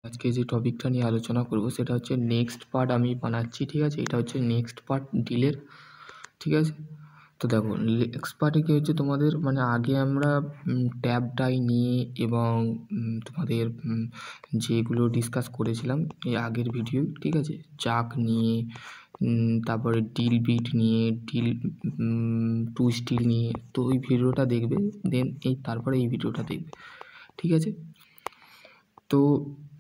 আজকে যে টপিকটা নিয়ে আলোচনা করব সেটা হচ্ছে নেক্সট পার্ট আমি বানাচ্ছি, ঠিক আছে। এটা হচ্ছে নেক্সট পার্ট ডিলের, ঠিক আছে। তো দেখো নেক্সট পার্টে কী হচ্ছে তোমাদের, মানে আগে আমরা ট্যাব ডাই নিয়ে এবং তোমাদের যেগুলো ডিসকাস করেছিলাম এই আগের ভিডিও, ঠিক আছে, চাক নিয়ে, তারপরে ডিল বিট নিয়ে, ডিল টু স্টিল নিয়ে, তো ওই ভিডিওটা দেখবে, দেন তারপরে এই ভিডিওটা দেখবে, ঠিক আছে। তো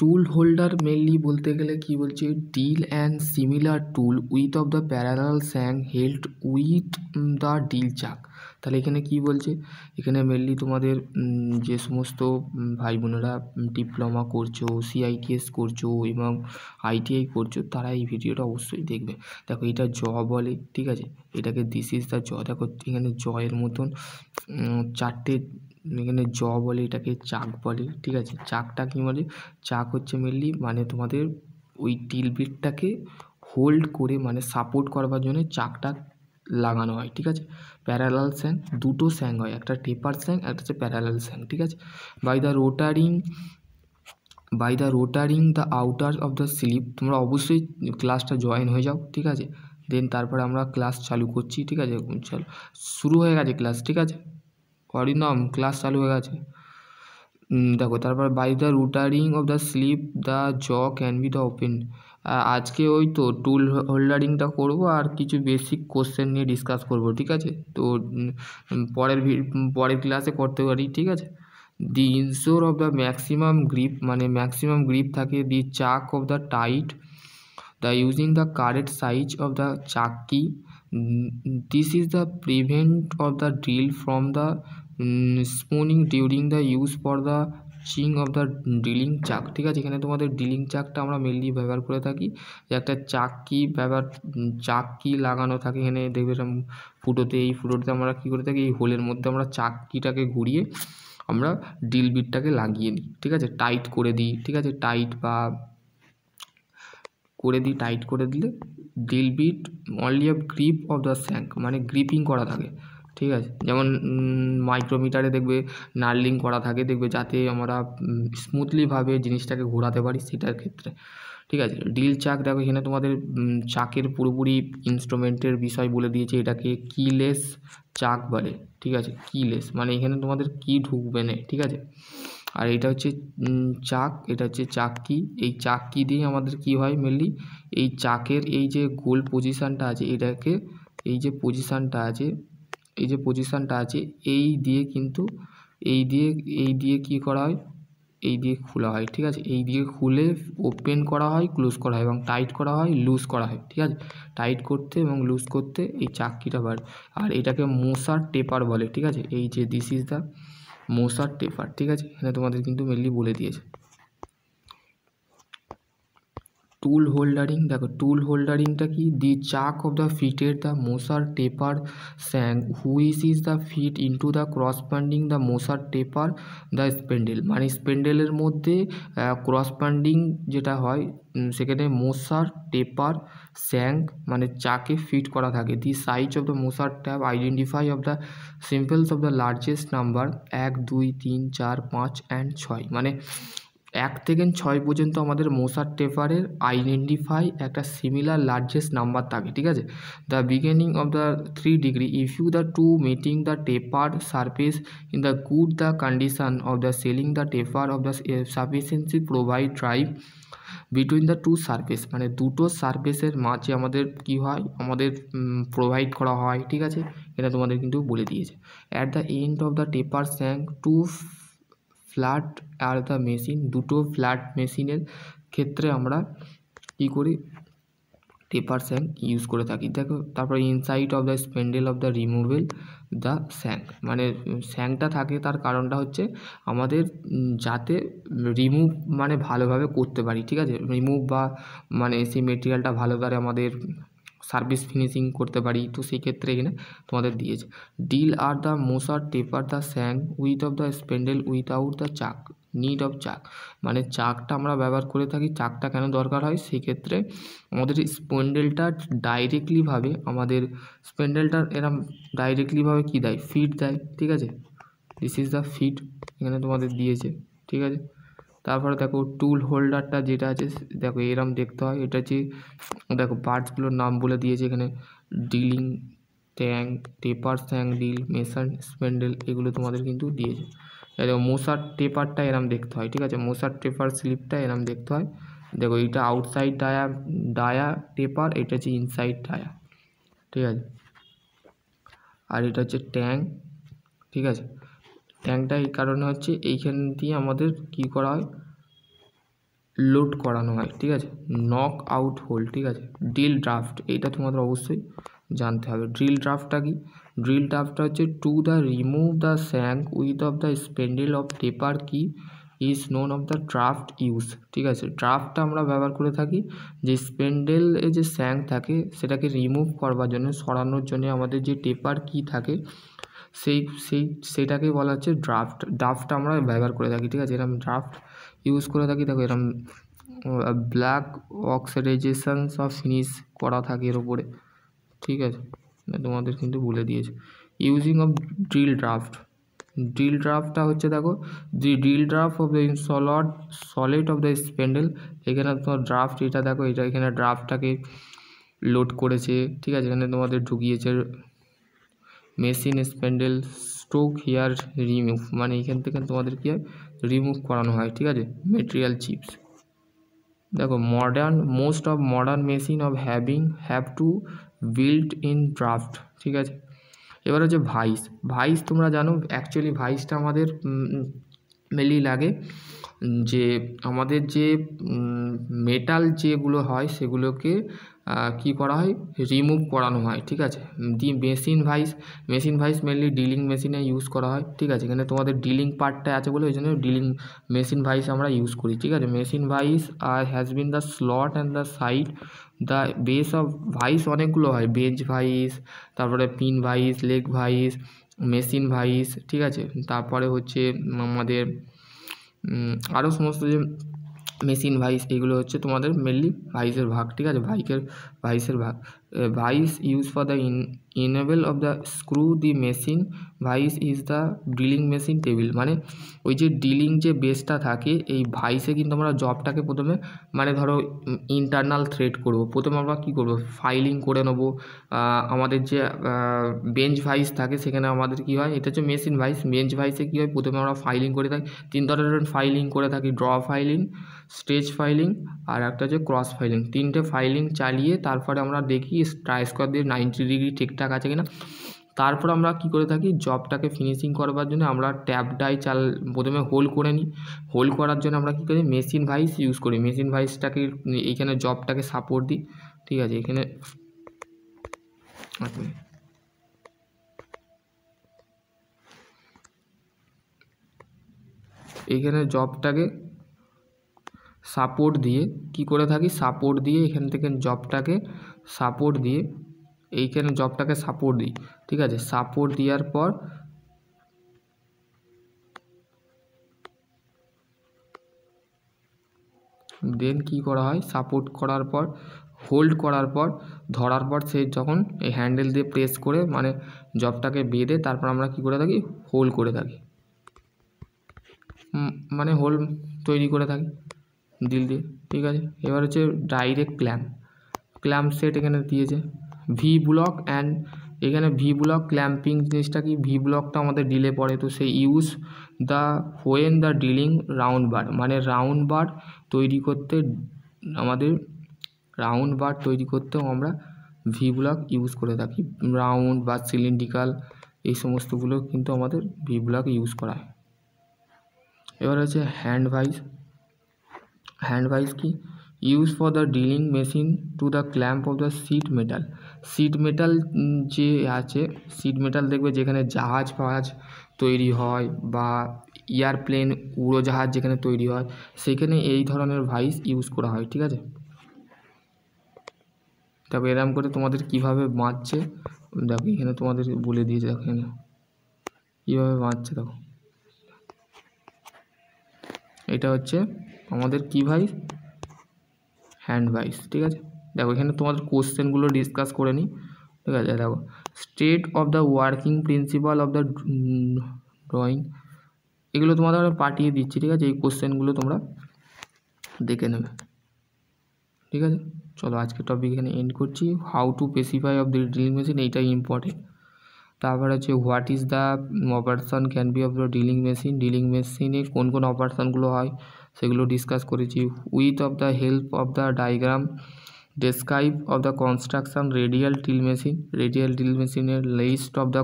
টুল হোল্ডার মেনলি বলতে গেলে কি বলছে, drill and similar tool with of the parallel shank held with the drill chuck. তাহলে এখানে কি বলছে, এখানে মেনলি তোমাদের যে সমস্ত ভাই বোনেরা ডিপ্লোমা করছো, সিআইটিএস করছো এবং আইটিআই করছো, তারা এই ভিডিওটা অবশ্যই দেখবে। দেখো এটা জ বলে, ঠিক আছে, এটাকে দিস ইজ দ্য জ। দেখো এখানে জয়ের মতন চারটে, এখানে জ বলে, এটাকে চাক বলে, ঠিক আছে। চাকটা কী বলে, চাক হচ্ছে মেনলি মানে তোমাদের ওই ডিল বিটটাকে হোল্ড করে মানে সাপোর্ট করবার জন্য চাকটা লাগানো হয়, ঠিক আছে। প্যারালাল স্যাং, দুটো স্যাং হয়, একটা টেপার স্যাং, একটা হচ্ছে প্যারালাল স্যাং, ঠিক আছে। By the rotating the outer of the slip. তোমরা অবশ্যই ক্লাসটা জয়েন হয়ে যাও, ঠিক আছে। দেন তারপরে আমরা ক্লাস চালু করছি, ঠিক আছে। চলো শুরু হয়ে গেছে ক্লাস, ঠিক আছে। হরিনাম ক্লাস চালু হয়ে গেছে। দেখো তারপর by the rotating of the slip the জ ক্যান বি দ্য ওপেন। আজকে ওই তো টুল হোল্ডারিংটা করব আর কিছু বেসিক কোশ্চেন নিয়ে ডিসকাস করব, ঠিক আছে। তো পরের ক্লাসে করতে পারি, ঠিক আছে। দি ইনসোর অফ দ্য ম্যাক্সিমাম গ্রিপ, মানে ম্যাক্সিমাম গ্রিপ থাকে দি chuck of the tight the using the correct size of the chuck key. This is the prevent of the drill from the spooning during the use for the চিং of the drilling chuck, ঠিক আছে। এখানে তোমাদের drilling চাকটা আমরা mainly ব্যবহার করে থাকি, যে একটা চাক কি লাগানো থাকে এখানে, দেখবে ফুটোতে, এই ফুটোতে আমরা কী করে থাকি, এই হোলের মধ্যে আমরা চাক কিটাকে ঘুরিয়ে আমরা ড্রিল বিটটাকে লাগিয়ে দিই, ঠিক আছে, টাইট করে দিই, ঠিক আছে। টাইট করে দিলে drill bit only of grip of the shank, মানে গ্রিপিং করা থাকে, ঠিক আছে। যেমন মাইক্রোমিটারে দেখবে নার্লিং করা থাকে, দেখবে যাতে আমরা স্মুথলিভাবে জিনিসটাকে ঘোরাতে পারি, সেটার ক্ষেত্রে, ঠিক আছে। ডিল চাক, দেখো এখানে তোমাদের চাকের পুরোপুরি ইনস্ট্রুমেন্টের বিষয় বলে দিয়েছে, এটাকে কিলেস চাক বলে, ঠিক আছে। কিলেস মানে এখানে তোমাদের কি ঢুকবে না, ঠিক আছে। আর এটা হচ্ছে চাক, এটা হচ্ছে চাক কি। এই চাক কি দিয়ে আমাদের কি হয় মেনলি, এই চাকের এই যে গোল পজিশানটা আছে, এটাকে এই যে পজিশানটা আছে এই দিয়ে কিন্তু এই দিয়ে কি করা হয়, এই দিয়ে খোলা হয়, ঠিক আছে। এই দিয়ে খুলে ওপেন করা হয়, ক্লোজ করা হয় এবং টাইট করা হয়, লুজ করা হয়, ঠিক আছে। টাইট করতে এবং লুজ করতে এই চাককিটা বাড়ে, আর এটাকে মোসার টেপার বলে, ঠিক আছে। এই যে দিস ইজ দ্য মোসার টেপার, ঠিক আছে। এখানে তোমাদের কিন্তু মেনলি বলে দিয়েছে। টুল হোল্ডারিং, দেখো টুল হোল্ডারিংটা কি, দি চাক অফ দ্য ফিটের দ্য মোসার taper shank which is the fit into the ক্রসবান্ডিং দ্য মোসার টেপার দ্য স্পেন্ডেল, মানে স্পেন্ডেলের মধ্যে ক্রসবান্ডিং যেটা হয় সেখানে মোসার টেপার স্যাং মানে চাকে ফিট করা থাকে। দি সাইজ অফ দ্য মোসার tab identify of the symbols of the largest number 1 2 3 4 5 and 6, মানে 1 থেকে 6 পর্যন্ত আমাদের মোসার টেপারের আইডেন্টিফাই একটা সিমিলার লার্জেস্ট নাম্বার থাকে, ঠিক আছে। The beginning of the 3 degree if you the to mating the taper surface in the good the condition of the sealing the taper of the sufficiency provide drive between the two surface, মানে দুটো সারফেসের মাঝে আমাদের কি হয়, আমাদের provide করা হয়, ঠিক আছে। এটা তোমাদের কিন্তু বলে দিয়েছে। At the end of the taper shank to flat আর দ্য মেশিন, দুটো ফ্ল্যাট মেশিনের ক্ষেত্রে আমরা কী করি, টেপার স্যাং ইউজ করে থাকি। দেখো তারপরে inside of the spindle of the রিমুভেল the স্যাং, মানে স্যাংটা থাকে তার কারণটা হচ্ছে আমাদের যাতে রিমুভ মানে ভালোভাবে করতে পারি, ঠিক আছে। রিমুভ বা মানে সেই মেটেরিয়ালটা ভালোভাবে আমাদের সার্ভিস ফিনিশিং করতে পারি, তো সেই ক্ষেত্রে এখানে তোমাদের দিয়েছে। ডিল আর দ্য মোসার taper the shank with of the spindle without the chuck need of chuck, মানে চাকটা আমরা ব্যবহার করে থাকি, চাকটা কেন দরকার হয়, সেক্ষেত্রে আমাদের স্পেন্ডেলটা ডাইরেক্টলিভাবে আমাদের স্পেন্ডেলটা এরম ডাইরেক্টলিভাবে কী দেয়, ফিট দেয়, ঠিক আছে। দিস ইজ দ্য ফিট, এখানে তোমাদের দিয়েছে, ঠিক আছে। তারপরে দেখো টুল হোল্ডারটা যেটা আছে দেখো এরম দেখতে হয়। এটা হচ্ছে দেখো পার্টসগুলোর নাম বলে দিয়েছে এখানে, ড্রিলিং ট্যাঙ্ক, টেপার স্যাং ডিল, মেশার স্প্যান্ডেল, এগুলো তোমাদের কিন্তু দিয়েছে। দেখো মোসার টেপারটা এরম দেখতে হয়, ঠিক আছে, মোসার টেপার স্লিপটা এরম দেখতে হয়। দেখো এইটা আউটসাইড ডায়া টেপার, এটা হচ্ছে ইনসাইড ডায়া, ঠিক আছে। আর এটা হচ্ছে ট্যাঙ্ক, ঠিক আছে। ট্যাঙ্কটা এই কারণে হচ্ছে এইখান দিয়ে আমাদের কি করা হয়, লোড করানো হয়, ঠিক আছে। নক আউট হোল, ঠিক আছে। ড্রিল ড্রাফট, এইটা তোমাদের অবশ্যই জানতে হবে। ড্রিল ড্রাফটটা কি? ড্রিল ড্রাফটটা হচ্ছে to the remove the shank with of the spindle of taper key is known of the draft use, ঠিক আছে। ড্রাফটটা আমরা ব্যবহার করে থাকি যে স্পেন্ডেলে যে স্যাঙ্ক থাকে সেটাকে রিমুভ করবার জন্য, সরানোর জন্য আমাদের যে টেপার কি থাকে সেটাকে বলা হচ্ছে ড্রাফট। ড্রাফট আমরা ব্যবহার করে থাকি, ঠিক আছে। এরকম ড্রাফট ইউজ করে থাকি। দেখো এরকম ব্ল্যাক অক্সিডাইজেশনস অফ ফিনিশ করা থাকে এর উপরে, ঠিক আছে। তোমাদের কিন্তু বলে দিয়েছে using of drill draft. Drill ড্রাফটটা হচ্ছে দেখো drill draft of the solid of the spindle. এখানে তোমার ড্রাফট, এটা দেখো এটা এখানে ড্রাফটটাকে লোড করেছে, ঠিক আছে। এখানে তোমাদের ঢুকিয়েছে machine spindle stroke here remove, মানে এখান থেকে তোমাদের কি হয়, রিমুভ করানো হয়, ঠিক আছে, মেটেরিয়াল চিপস। দেখো most of modern machine of have to built in draft, ঠিক আছে। এবার হচ্ছে ভাইস তোমরা জানো অ্যাকচুয়ালি ভাইসটা আমাদের মেনলি লাগে যে আমাদের যে মেটাল যেগুলো হয় সেগুলোকে কি করা হয়, রিমুভ করানো হয়, ঠিক আছে। দি মেশিন ভাইস মেনলি ডিলিং মেশিনে ইউজ করা হয়, ঠিক আছে। এখানে তোমাদের ডিলিং পার্টটা আছে বলে ওই জন্য ডিলিং মেশিন ভাইস আমরা ইউজ করি, ঠিক আছে। Machine vice has been the slot and the side the base of vice, অনেকগুলো হয়, বেঞ্চ ভাইস, তারপরে pin vice, leg vice, machine vice, ঠিক আছে। তারপরে হচ্ছে আমাদের আরও সমস্ত যে মেশিন ভাইস, এগুলো হচ্ছে তোমাদের মেনলি ভাইসের ভাগ, ঠিক আছে। ভাইসের ভাগ। Vice use for the enable of the screw the machine vice is the drilling machine table, মানে ওই যে ড্রিলিং যে বেসটা থাকে এই ভাইসে কিন্তু আমরা জবটাকে প্রথমে, মানে ধরো ইন্টারনাল থ্রেড করব, প্রথমে আমরা কী করব, ফাইলিং করে নেবো। আমাদের যে বেঞ্চ ভাইস থাকে সেখানে আমাদের কী হয়, এটা হচ্ছে মেশিন ভাইস। বেঞ্চ ভাইসে কী হয়, প্রথমে আমরা ফাইলিং করে থাকি, 3 ধরনের ফাইলিং করে থাকি, ড্র ফাইলিং, স্টেজ ফাইলিং আর একটা হচ্ছে ক্রস ফাইলিং। 3টে ফাইলিং চালিয়ে তারপরে আমরা দেখি ট্রাই স্কোয়ার দিয়ে 90 ডিগ্রি ঠিকঠাক আছে কিনা। তারপর আমরা কি করে থাকি, জবটাকে ফিনিশিং করবার জন্য আমরা ট্যাপ ডাই প্রথমে হোল করে নিই। হোল করার জন্য আমরা কী করি, মেশিন ভাইস ইউজ করি। মেশিন ভাইসটাকে এইখানে জবটাকে সাপোর্ট দিই, ঠিক আছে। এখানে জবটাকে সাপোর্ট দিয়ে কি করে থাকি, সাপোর্ট দিয়ে এখান থেকে জবটাকে সাপোর্ট দিয়ে এইখানে জবটাকে সাপোর্ট দিই, ঠিক আছে। সাপোর্ট দেওয়ার পর দেন কি করা হয়, সাপোর্ট করার পর হোল্ড করার পর ধরার পর সে যখন এই হ্যান্ডেল দিয়ে প্রেস করে মানে জবটাকে বেঁধে তারপর আমরা কি করে থাকি, হোল্ড করে থাকি, মানে হোল তৈরি করে থাকি দিল দিয়ে, ঠিক আছে। এবার হচ্ছে ডাইরেক্ট ক্ল্যাম্প সেট এখানে দিয়েছে, ভি ব্লক অ্যান্ড এখানে ভি ব্লক ক্ল্যাম্পিং জিনিসটা কি, ভি ব্লকটা আমাদের ডিলে পড়ে, তো সেই use the when the dealing round bar, মানে রাউন্ড বার তৈরি করতে আমরা ভি ব্লক ইউজ করে থাকি। রাউন্ড বা সিলিন্ড্রিক্যাল এই সমস্তগুলো কিন্তু আমাদের ভি ব্লক ইউজ করা হয়। এবার হচ্ছে হ্যান্ড ভাইস কি, use for the drilling machine to the clamp of the sheet metal যে আছে, সিট মেটাল দেখবে যেখানে জাহাজ তৈরি হয় বা এয়ারপ্লেন উড়োজাহাজ যেখানে তৈরি হয় সেখানে এই ধরনের ভাইস ইউজ করা হয়, ঠিক আছে। তবে এরকম করে তোমাদের কিভাবে বাঁধছে দেখো, এখানে তোমাদের বলে দিয়েছে, দেখো এখানে কীভাবে বাঁধছে, দেখো এটা হচ্ছে আমাদের কি ভাইস, হ্যান্ড ভাইস, ঠিক আছে। দেখো এখানে তোমাদের কোশ্চেনগুলো ডিসকাস করে নিই, ঠিক আছে। দেখো state of the working principal of the drawing, এগুলো তোমাদের আমি পাঠিয়ে দিচ্ছি, ঠিক আছে? এই কোশ্চেনগুলো তোমরা দেখে নেবে, ঠিক আছে? চলো আজকের টপিক এখানে এন্ড করছি। How to specify of the drilling machine, এইটাই ইম্পর্টেন্ট। তারপর হচ্ছে what is the operation can be of the drilling machine, drilling মেশিনে কোন কোন অপারেশনগুলো হয় সেগুলো ডিসকাস করেছি। With of the help of the diagram describe of the construction radial drill machine, radial drill মেশিনের list of the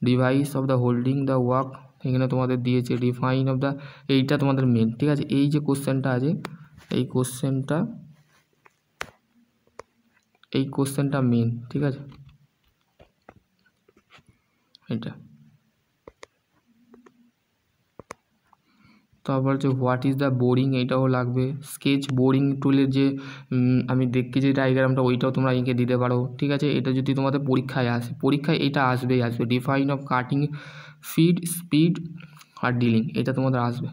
device of the holding the work এখানে তোমাদের দিয়েছে। ডিফাইন অফ দ্য, এইটা তোমাদের মেন, ঠিক আছে? এই যে কোশ্চেনটা আছে, এই কোশ্চেনটা মেন, ঠিক আছে? এটা তারপর হচ্ছে হোয়াট ইজ দ্য বোরিং, এইটাও লাগবে। স্কেচ বোরিং টুলের যে আমি দেখি যে ডায়াগ্রামটা, ওইটাও তোমরা এঁকে দিতে পারো, ঠিক আছে? এটা যদি তোমাদের পরীক্ষায় আসে, পরীক্ষায় এটা আসবেই আসবে। Define of cutting feed speed R dealing, এটা তোমাদের আসবে,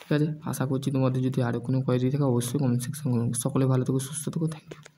ঠিক আছে? আশা করছি তোমাদের যদি আরও কোনো কোয়ারি থাকে অবশ্যই কমেন্ট সেকশন করুন। সকলে ভালো থেকো, সুস্থ থেকো, থ্যাংক ইউ।